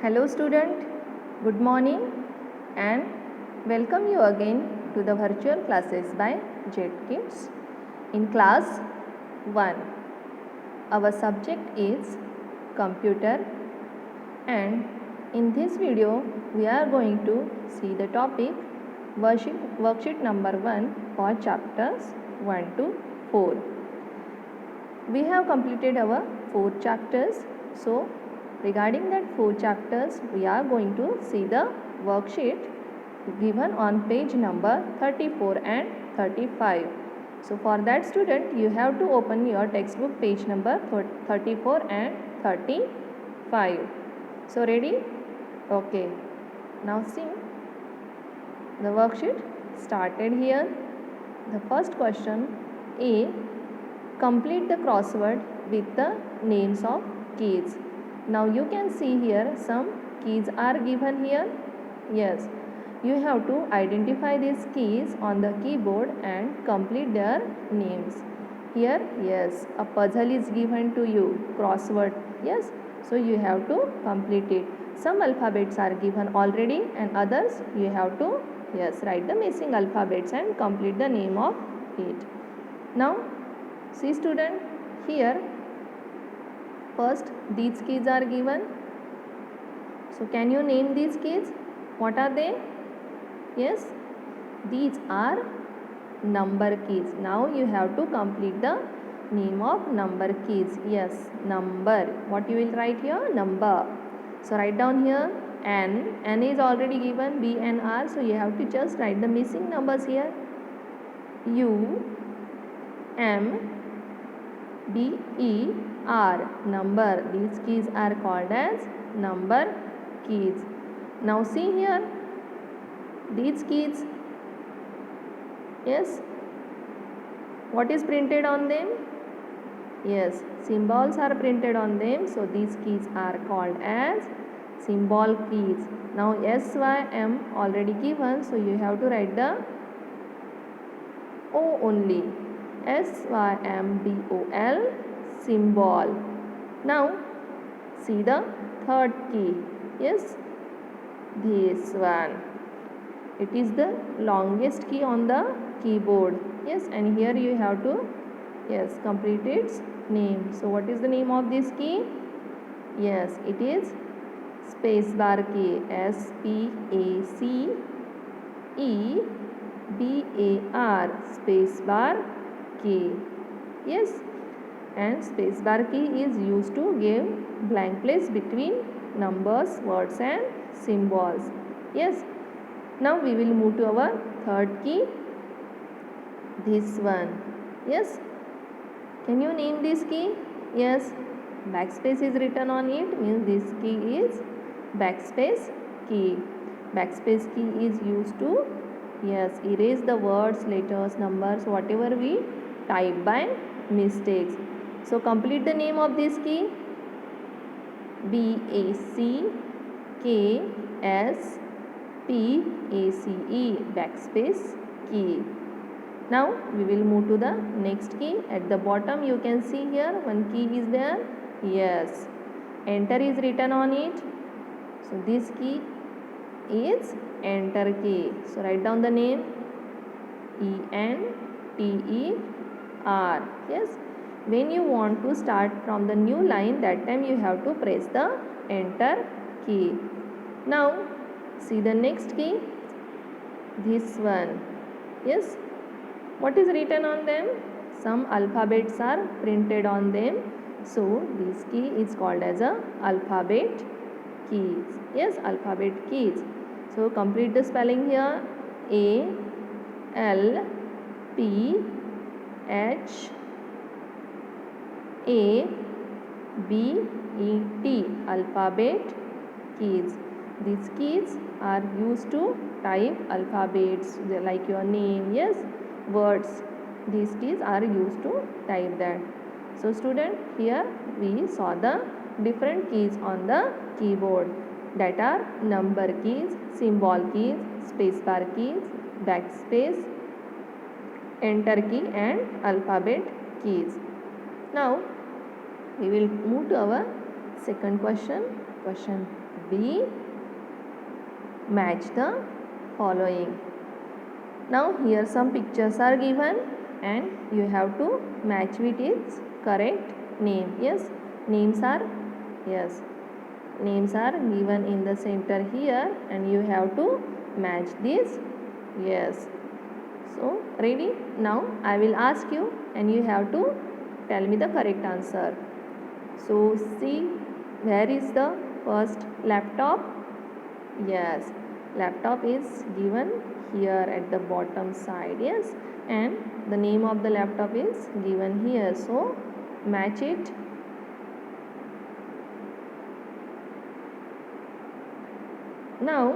Hello student, good morning and welcome you again to the virtual classes by Jet Kids. In class 1, our subject is computer, and in this video we are going to see the topic worksheet number 1 for chapters 1 to 4. We have completed our 4 chapters, so regarding that 4 chapters, we are going to see the worksheet given on page number 34 and 35. So for that student, you have to open your textbook page number 34 and 35. So ready? Okay. Now see the worksheet started here. The first question, A. Complete the crossword with the names of keys. Now you can see here some keys are given here. Yes, you have to identify these keys on the keyboard and complete their names. Here, yes, a puzzle is given to you, crossword. Yes, so you have to complete it. Some alphabets are given already and others you have to, yes, write the missing alphabets and complete the name of it. Now, see student, here first these keys are given. So can you name these keys? What are they? Yes, these are number keys. Now you have to complete the name of number keys. Yes, number. What you will write here? Number. So write down here N. N is already given, B and R. So you have to just write the missing numbers here. U, M, B, E, R. Number. These keys are called as number keys. Now see here these keys. Yes, what is printed on them? Yes, symbols are printed on them. So these keys are called as symbol keys. Now SYM already given, so you have to write the O only. SYMBOL, symbol. Now see the third key. Yes, this one. It is the longest key on the keyboard. Yes, and here you have to, yes, complete its name. So what is the name of this key? Yes, it is spacebar key. SPACEBAR, spacebar key. Yes, and spacebar key is used to give blank place between numbers, words and symbols. Yes, now we will move to our third key, this one. Yes, can you name this key? Yes, backspace is written on it, means this key is backspace key. Backspace key is used to, yes, erase the words, letters, numbers, whatever we type by mistakes. So complete the name of this key. BACKSPACE, backspace key. Now we will move to the next key. At the bottom you can see here one key is there. Yes, enter is written on it. So this key is enter key. So write down the name ENTER. Yes, when you want to start from the new line, that time you have to press the enter key. Now see the next key, this one. Yes, what is written on them? Some alphabets are printed on them. So this key is called as a alphabet keys. Yes, alphabet keys. So complete the spelling here. ALPHABET, alphabet keys. These keys are used to type alphabets like your name, yes, words. These keys are used to type that. So student, here we saw the different keys on the keyboard, that are number keys, symbol keys, spacebar keys, backspace, enter key and alphabet keys. Now we will move to our second question. Question B. Match the following. Now here some pictures are given and you have to match with its correct name. Yes, names are yes names are given in the center here and you have to match this. Yes. So ready? Now I will ask you and you have to tell me the correct answer. So see, where is the first laptop? Yes, laptop is given here at the bottom side. Yes, and the name of the laptop is given here. So match it. Now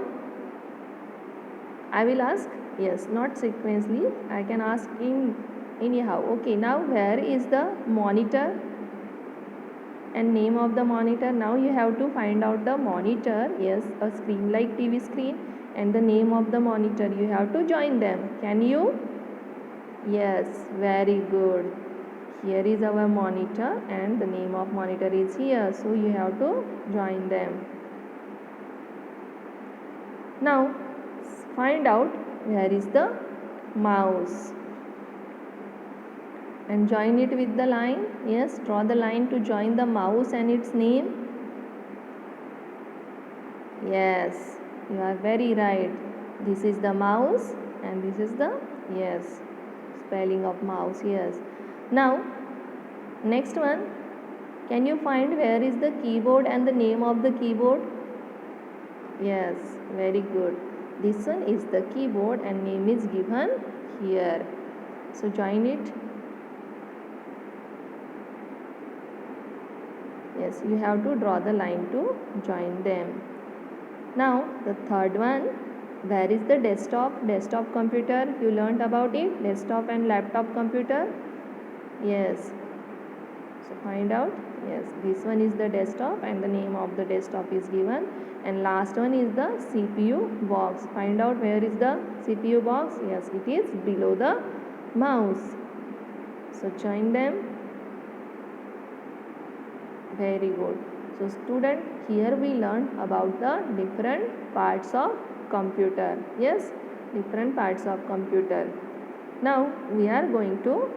I will ask, yes, not sequentially, I can ask in anyhow. Okay, now where is the monitor and name of the monitor? Now you have to find out the monitor. Yes, a screen like TV screen and the name of the monitor. You have to join them. Can you? Yes, very good. Here is our monitor and the name of monitor is here. So you have to join them. Now find out where is the mouse and join it with the line. Yes, draw the line to join the mouse and its name. Yes, you are very right. This is the mouse and this is the yes spelling of mouse. Yes. Now next one, can you find where is the keyboard and the name of the keyboard? Yes, very good. This one is the keyboard and name is given here. So join it. Yes, you have to draw the line to join them. Now the third one, where is the desktop computer? You learned about it, desktop and laptop computer. Yes, so find out. Yes, this one is the desktop and the name of the desktop is given, and last one is the CPU box. Find out where is the CPU box. Yes, it is below the mouse. So join them. Very good. So student, here we learn about the different parts of computer. Yes, different parts of computer. Now we are going to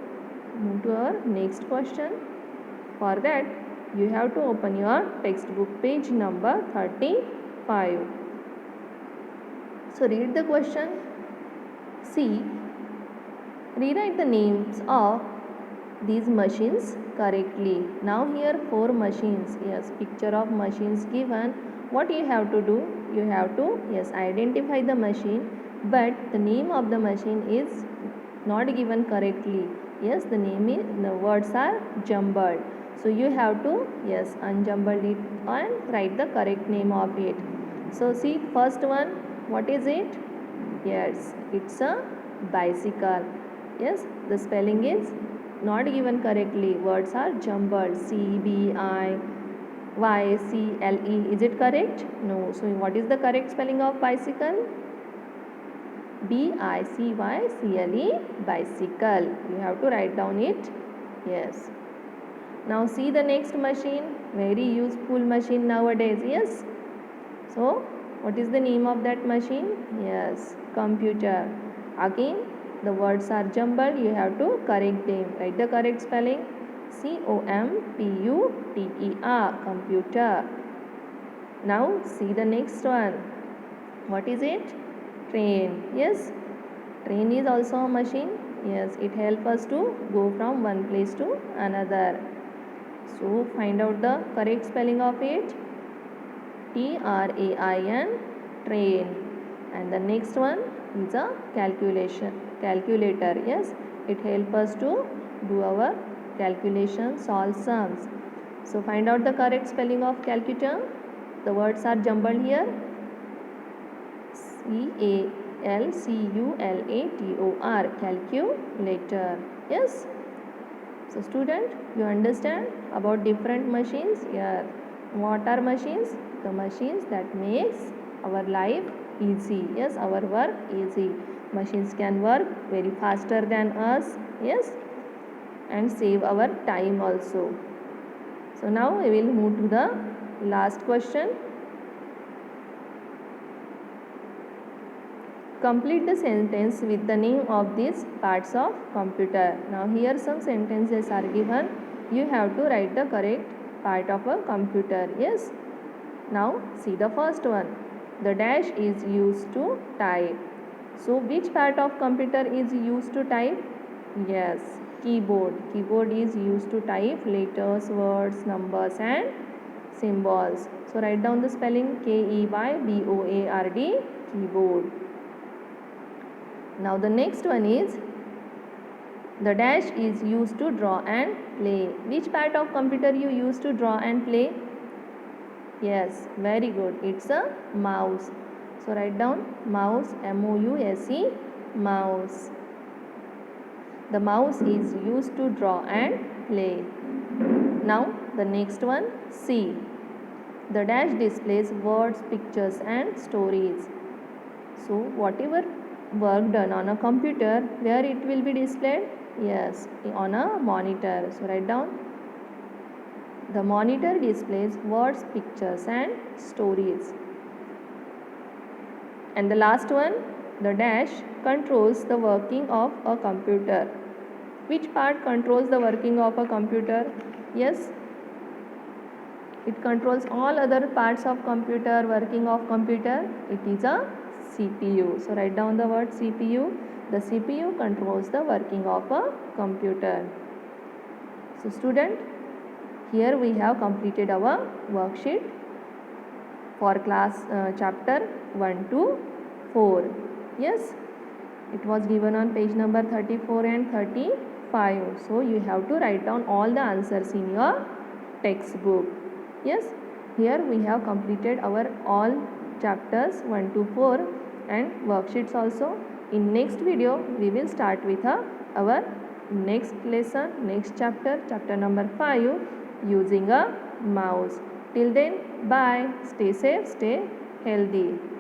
move to our next question. For that, you have to open your textbook page number 35. So read the question. See, rewrite the names of these machines correctly. Now here 4 machines. Yes, picture of machines given. What you have to do? You have to yes identify the machine, but the name of the machine is not given correctly. Yes, the name is the words are jumbled. So you have to yes unjumble it and write the correct name of it. So see first one, what is it? Yes, it's a bicycle. Yes, the spelling is not given correctly. Words are jumbled. CBIYCLE. Is it correct? No. So what is the correct spelling of bicycle? BICYCLE, bicycle. You have to write down it. Yes. Now see the next machine. Very useful machine nowadays. Yes. So what is the name of that machine? Yes, computer. Again the words are jumbled. You have to correct them. Write the correct spelling. COMPUTER, computer. Now see the next one. What is it? Train. Yes, train is also a machine. Yes, it helps us to go from one place to another. So find out the correct spelling of it. TRAIN, train. And the next one is a calculator. Yes, it helps us to do our calculations, solve sums. So find out the correct spelling of calculator. The words are jumbled here. CALCULATOR, calculator. Yes. So student, you understand about different machines here. What are machines? The machines that makes our life easy. Yes, our work easy. Machines can work very faster than us. Yes, and save our time also. So now we will move to the last question. Complete the sentence with the name of these parts of computer. Now here some sentences are given. You have to write the correct part of a computer. Yes. Now see the first one. The dash is used to type. So which part of computer is used to type? Yes, keyboard. Keyboard is used to type letters, words, numbers and symbols. So write down the spelling Keyboard, keyboard. Now the next one is the dash is used to draw and play. Which part of computer you use to draw and play? Yes, very good. It's a mouse. So write down mouse, M-O-U-S-E, mouse. The mouse is used to draw and play. Now the next one, C. The dash displays words, pictures and stories. So whatever work done on a computer, where it will be displayed? Yes, on a monitor. So write down. The monitor displays words, pictures and stories. And the last one, the dash controls the working of a computer. Which part controls the working of a computer? Yes, it controls all other parts of computer, working of computer. It is a CPU. So write down the word CPU. The CPU controls the working of a computer. So student, here we have completed our worksheet for class chapter 1 to 4. Yes, it was given on page number 34 and 35. So you have to write down all the answers in your textbook. Yes, here we have completed our all chapters 1 to 4 and worksheets also. In next video we will start with our next lesson, next chapter, chapter number 5, using a mouse. Till then, bye. Stay safe, stay healthy.